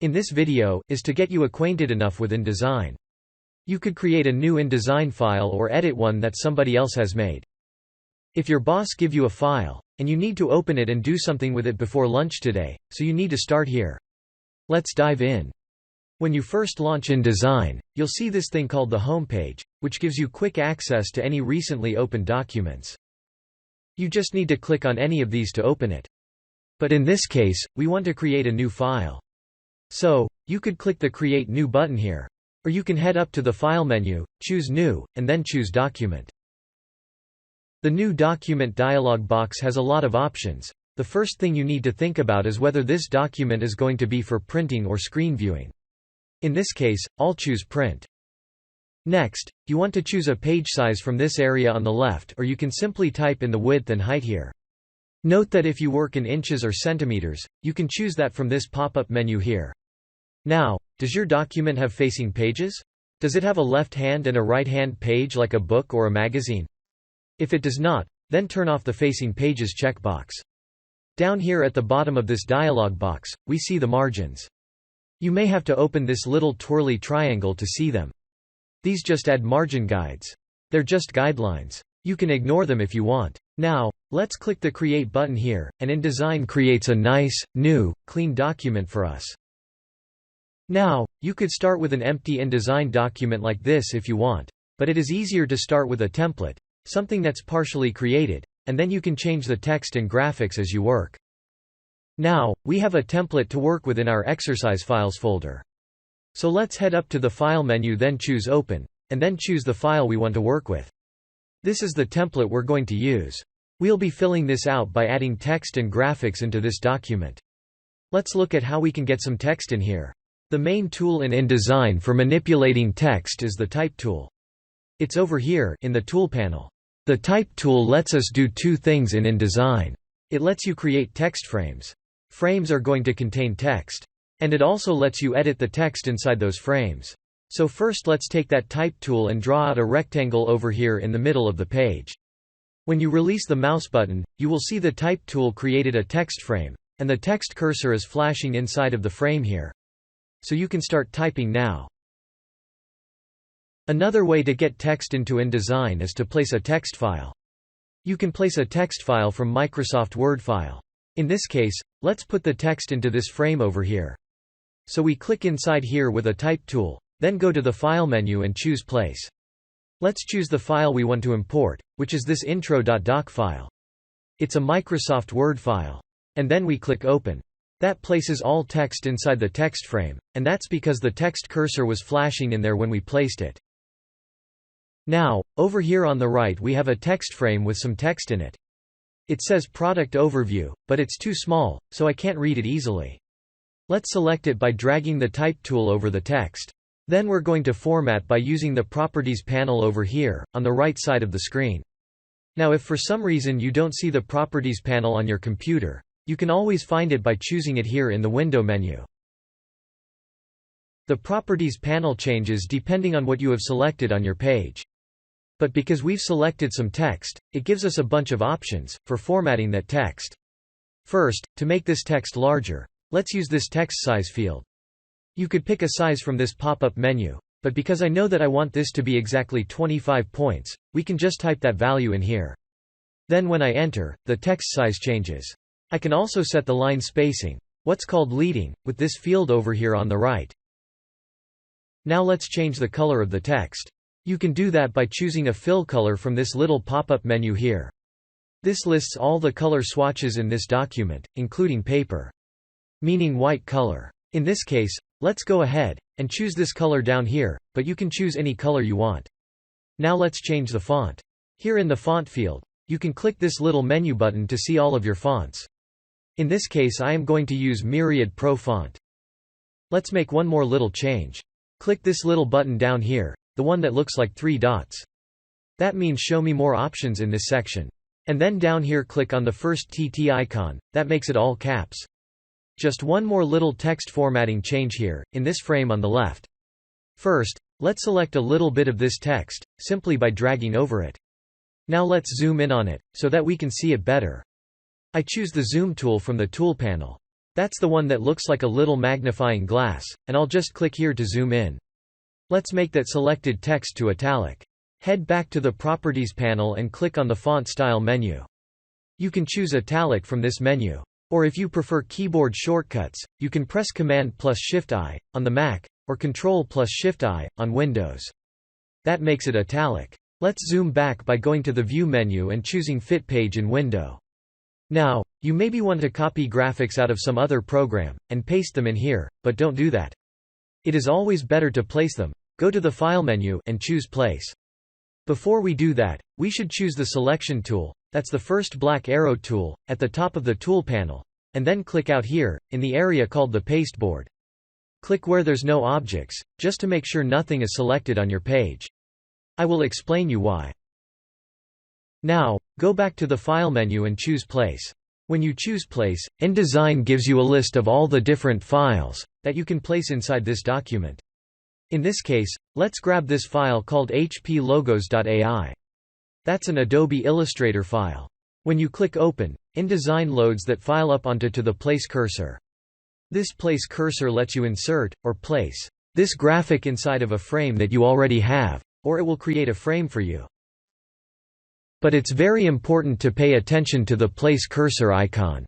in this video, is to get you acquainted enough with InDesign. You could create a new InDesign file or edit one that somebody else has made. If your boss give you a file, and you need to open it and do something with it before lunch today, so you need to start here. Let's dive in. When you first launch InDesign, you'll see this thing called the home page, which gives you quick access to any recently opened documents. You just need to click on any of these to open it. But in this case, we want to create a new file. So, you could click the Create New button here. Or you can head up to the File menu, choose New, and then choose Document. The New Document dialog box has a lot of options. The first thing you need to think about is whether this document is going to be for printing or screen viewing. In this case, I'll choose Print. Next, you want to choose a page size from this area on the left, or you can simply type in the width and height here. Note that if you work in inches or centimeters, you can choose that from this pop-up menu here. Now, does your document have facing pages? Does it have a left-hand and a right-hand page like a book or a magazine? If it does not, then turn off the Facing Pages checkbox. Down here at the bottom of this dialog box, we see the margins. You may have to open this little twirly triangle to see them. These just add margin guides. They're just guidelines. You can ignore them if you want. Now, let's click the Create button here, and InDesign creates a nice, new, clean document for us. Now, you could start with an empty InDesign document like this if you want, but it is easier to start with a template, something that's partially created, and then you can change the text and graphics as you work. Now, we have a template to work with in our exercise files folder. So let's head up to the File menu, then choose Open, and then choose the file we want to work with. This is the template we're going to use. We'll be filling this out by adding text and graphics into this document. Let's look at how we can get some text in here. The main tool in InDesign for manipulating text is the Type tool. It's over here in the Tool panel. The Type tool lets us do two things in InDesign. It lets you create text frames. Frames are going to contain text. And it also lets you edit the text inside those frames. So first let's take that Type tool and draw out a rectangle over here in the middle of the page. When you release the mouse button, you will see the Type tool created a text frame, and the text cursor is flashing inside of the frame here. So you can start typing now. Another way to get text into InDesign is to place a text file. You can place a text file from Microsoft Word file. In this case, let's put the text into this frame over here. So we click inside here with a Type tool, then go to the File menu and choose Place. Let's choose the file we want to import, which is this intro.doc file. It's a Microsoft Word file. And then we click Open. That places all text inside the text frame, and that's because the text cursor was flashing in there when we placed it. Now, over here on the right we have a text frame with some text in it. It says Product Overview, but it's too small, so I can't read it easily. Let's select it by dragging the Type tool over the text. Then we're going to format by using the Properties panel over here, on the right side of the screen. Now if for some reason you don't see the Properties panel on your computer, you can always find it by choosing it here in the Window menu. The Properties panel changes depending on what you have selected on your page. But because we've selected some text, it gives us a bunch of options for formatting that text. First, to make this text larger, let's use this text size field. You could pick a size from this pop-up menu, but because I know that I want this to be exactly 25 points, we can just type that value in here. Then when I enter, the text size changes. I can also set the line spacing, what's called leading, with this field over here on the right. Now let's change the color of the text. You can do that by choosing a fill color from this little pop-up menu here. This lists all the color swatches in this document, including paper, meaning white color. In this case, let's go ahead and choose this color down here, but you can choose any color you want. Now let's change the font. Here in the font field, you can click this little menu button to see all of your fonts. In this case I am going to use Myriad Pro font. Let's make one more little change. Click this little button down here, the one that looks like 3 dots. That means show me more options in this section. And then down here click on the first TT icon, that makes it all caps. Just one more little text formatting change here, in this frame on the left. First, let's select a little bit of this text, simply by dragging over it. Now let's zoom in on it, so that we can see it better. I choose the Zoom tool from the Tool panel. That's the one that looks like a little magnifying glass, and I'll just click here to zoom in. Let's make that selected text to italic. Head back to the Properties panel and click on the Font Style menu. You can choose italic from this menu. Or if you prefer keyboard shortcuts, you can press Command plus Shift-I on the Mac, or Control plus Shift-I on Windows. That makes it italic. Let's zoom back by going to the View menu and choosing Fit Page in Window. Now, you maybe want to copy graphics out of some other program, and paste them in here, but don't do that. It is always better to place them. Go to the File menu and choose Place. Before we do that, we should choose the Selection tool, that's the first black arrow tool, at the top of the tool panel, and then click out here, in the area called the pasteboard. Click where there's no objects, just to make sure nothing is selected on your page. I will explain you why. Now, go back to the File menu and choose Place. When you choose Place, InDesign gives you a list of all the different files that you can place inside this document. In this case, let's grab this file called hplogos.ai. That's an Adobe Illustrator file. When you click Open, InDesign loads that file up onto the Place cursor. This Place cursor lets you insert, or place, this graphic inside of a frame that you already have, or it will create a frame for you. But it's very important to pay attention to the Place cursor icon.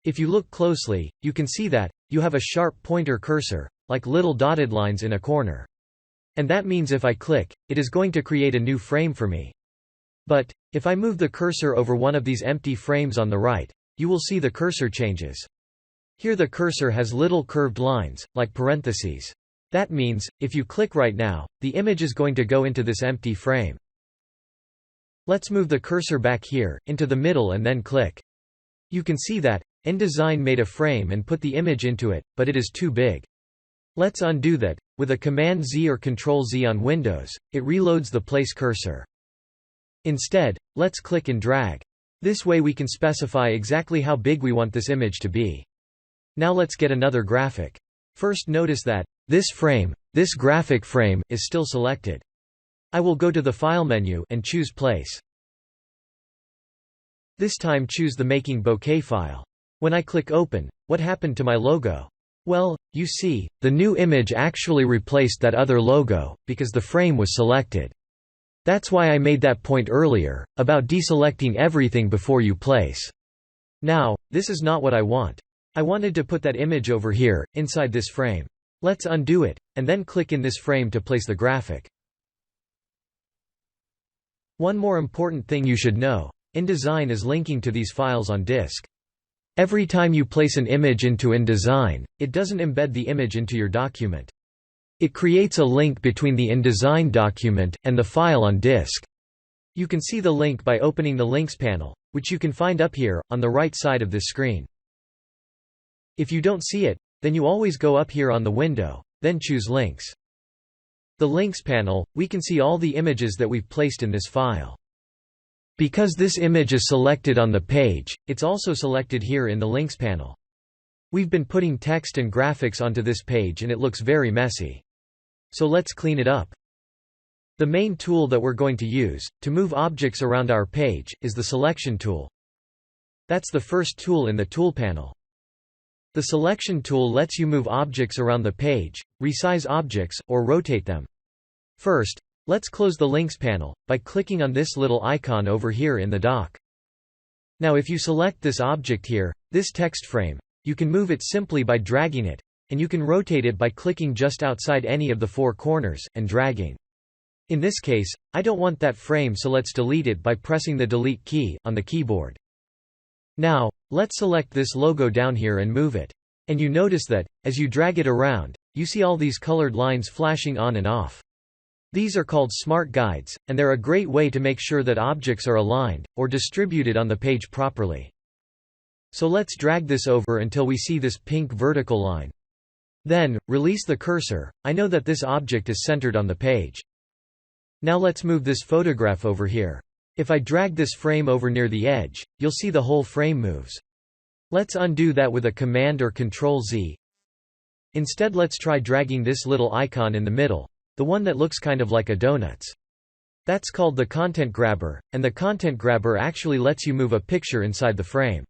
If you look closely, you can see that you have a sharp pointer cursor, like little dotted lines in a corner. And that means if I click, it is going to create a new frame for me. But if I move the cursor over one of these empty frames on the right, you will see the cursor changes. Here the cursor has little curved lines, like parentheses. That means, if you click right now, the image is going to go into this empty frame. Let's move the cursor back here, into the middle and then click. You can see that InDesign made a frame and put the image into it, but it is too big. Let's undo that. With a Command-Z or Control-Z on Windows, it reloads the Place cursor. Instead, let's click and drag. This way we can specify exactly how big we want this image to be. Now let's get another graphic. First notice that this graphic frame, is still selected. I will go to the File menu and choose Place. This time choose the Making Bokeh file. When I click Open, what happened to my logo? Well, you see, the new image actually replaced that other logo, because the frame was selected. That's why I made that point earlier, about deselecting everything before you place. Now, this is not what I want. I wanted to put that image over here, inside this frame. Let's undo it, and then click in this frame to place the graphic. One more important thing you should know, InDesign is linking to these files on disk. Every time you place an image into InDesign, it doesn't embed the image into your document. It creates a link between the InDesign document and the file on disk. You can see the link by opening the Links panel, which you can find up here, on the right side of this screen. If you don't see it, then you always go up here on the window, then choose Links. The Links panel, we can see all the images that we've placed in this file. Because this image is selected on the page, it's also selected here in the Links panel. We've been putting text and graphics onto this page and it looks very messy. So let's clean it up. The main tool that we're going to use, to move objects around our page, is the Selection tool. That's the first tool in the tool panel. The Selection tool lets you move objects around the page, resize objects, or rotate them. First, let's close the Links panel, by clicking on this little icon over here in the dock. Now if you select this object here, this text frame, you can move it simply by dragging it, and you can rotate it by clicking just outside any of the four corners, and dragging. In this case, I don't want that frame, so let's delete it by pressing the Delete key on the keyboard. Now, let's select this logo down here and move it. And you notice that, as you drag it around, you see all these colored lines flashing on and off. These are called smart guides, and they're a great way to make sure that objects are aligned, or distributed on the page properly. So let's drag this over until we see this pink vertical line. Then, release the cursor. I know that this object is centered on the page. Now let's move this photograph over here. If I drag this frame over near the edge, you'll see the whole frame moves. Let's undo that with a Command or Control-Z. Instead, let's try dragging this little icon in the middle, the one that looks kind of like a donuts. That's called the content grabber, and the content grabber actually lets you move a picture inside the frame.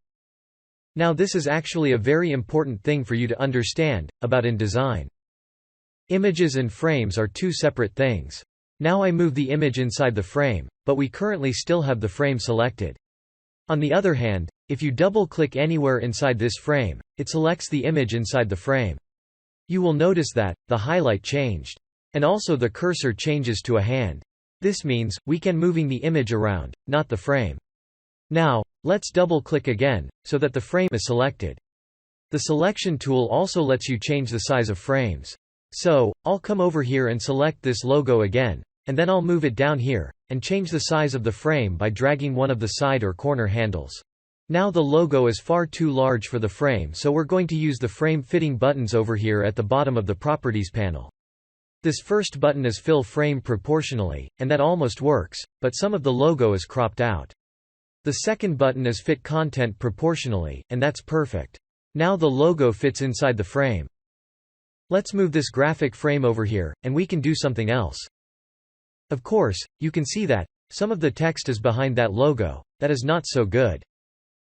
Now this is actually a very important thing for you to understand about InDesign. Images and frames are two separate things. Now I move the image inside the frame, but we currently still have the frame selected. On the other hand, if you double-click anywhere inside this frame, it selects the image inside the frame. You will notice that the highlight changed. And also the cursor changes to a hand. This means we can moving the image around, not the frame. Now, let's double-click again, so that the frame is selected. The selection tool also lets you change the size of frames. So, I'll come over here and select this logo again, and then I'll move it down here, and change the size of the frame by dragging one of the side or corner handles. Now the logo is far too large for the frame, so we're going to use the frame fitting buttons over here at the bottom of the Properties panel. This first button is Fill Frame Proportionally, and that almost works, but some of the logo is cropped out. The second button is Fit Content Proportionally, and that's perfect. Now the logo fits inside the frame. Let's move this graphic frame over here, and we can do something else. Of course, you can see that some of the text is behind that logo. That is not so good.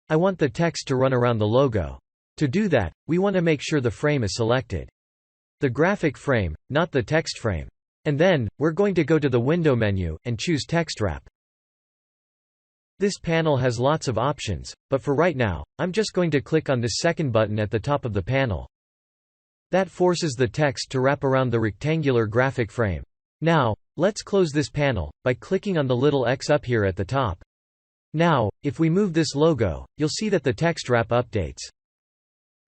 I want the text to run around the logo. To do that, we want to make sure the frame is selected. The graphic frame, not the text frame. And then, we're going to go to the window menu, and choose Text Wrap. This panel has lots of options, but for right now, I'm just going to click on this second button at the top of the panel. That forces the text to wrap around the rectangular graphic frame. Now, let's close this panel, by clicking on the little X up here at the top. Now, if we move this logo, you'll see that the text wrap updates.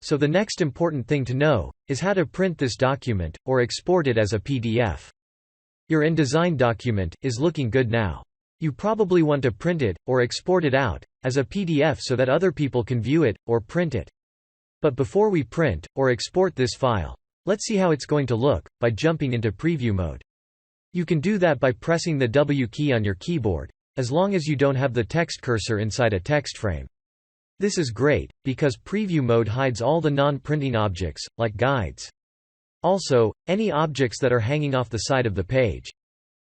So the next important thing to know, is how to print this document, or export it as a PDF. Your InDesign document is looking good now. You probably want to print it, or export it out, as a PDF so that other people can view it, or print it. But before we print, or export this file, let's see how it's going to look, by jumping into preview mode. You can do that by pressing the W key on your keyboard, as long as you don't have the text cursor inside a text frame. This is great, because preview mode hides all the non-printing objects, like guides. Also, any objects that are hanging off the side of the page.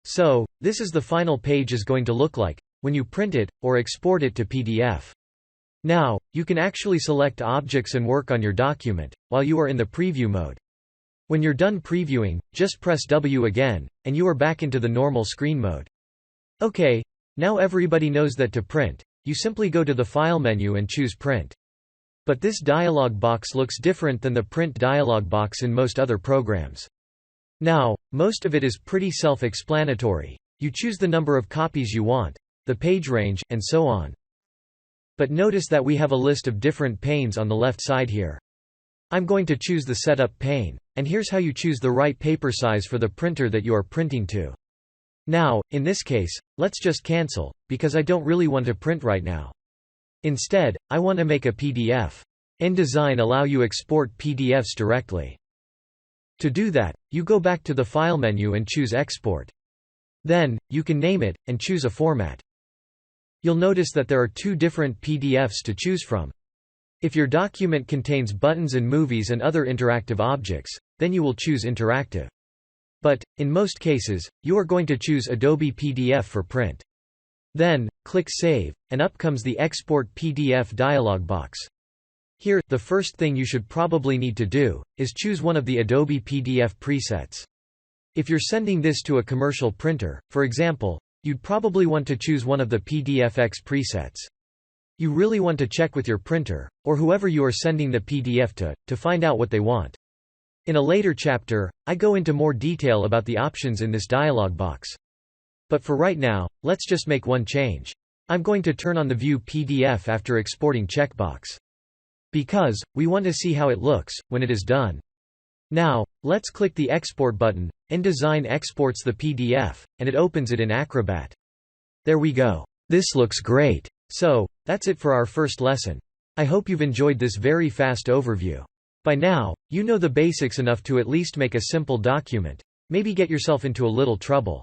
So, this is the final page is going to look like, when you print it, or export it to PDF. Now, you can actually select objects and work on your document, while you are in the preview mode. When you're done previewing, just press W again, and you are back into the normal screen mode. Okay, now everybody knows that to print, you simply go to the File menu and choose Print. But this dialog box looks different than the Print dialog box in most other programs. Now, most of it is pretty self-explanatory. You choose the number of copies you want, the page range, and so on. But notice that we have a list of different panes on the left side here. I'm going to choose the Setup pane, and here's how you choose the right paper size for the printer that you are printing to. Now, in this case, let's just cancel, because I don't really want to print right now. Instead, I want to make a PDF. InDesign allow you export PDFs directly. To do that, you go back to the File menu and choose Export. Then, you can name it, and choose a format. You'll notice that there are two different PDFs to choose from. If your document contains buttons and movies and other interactive objects, then you will choose Interactive. But, in most cases, you are going to choose Adobe PDF for print. Then, click Save, and up comes the Export PDF dialog box. Here, the first thing you should probably need to do, is choose one of the Adobe PDF presets. If you're sending this to a commercial printer, for example, you'd probably want to choose one of the PDFX presets. You really want to check with your printer, or whoever you are sending the PDF to find out what they want. In a later chapter, I go into more detail about the options in this dialog box. But for right now, let's just make one change. I'm going to turn on the View PDF after exporting checkbox. Because, we want to see how it looks, when it is done. Now, let's click the Export button. InDesign exports the PDF, and it opens it in Acrobat. There we go. This looks great. So, that's it for our first lesson. I hope you've enjoyed this very fast overview. By now, you know the basics enough to at least make a simple document, maybe get yourself into a little trouble.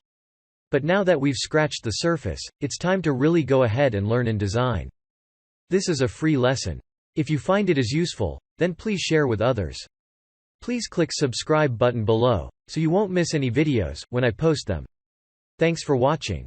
But now that we've scratched the surface, it's time to really go ahead and learn InDesign. This is a free lesson. If you find it is useful, then please share with others. Please click subscribe button below, so you won't miss any videos when I post them. Thanks for watching.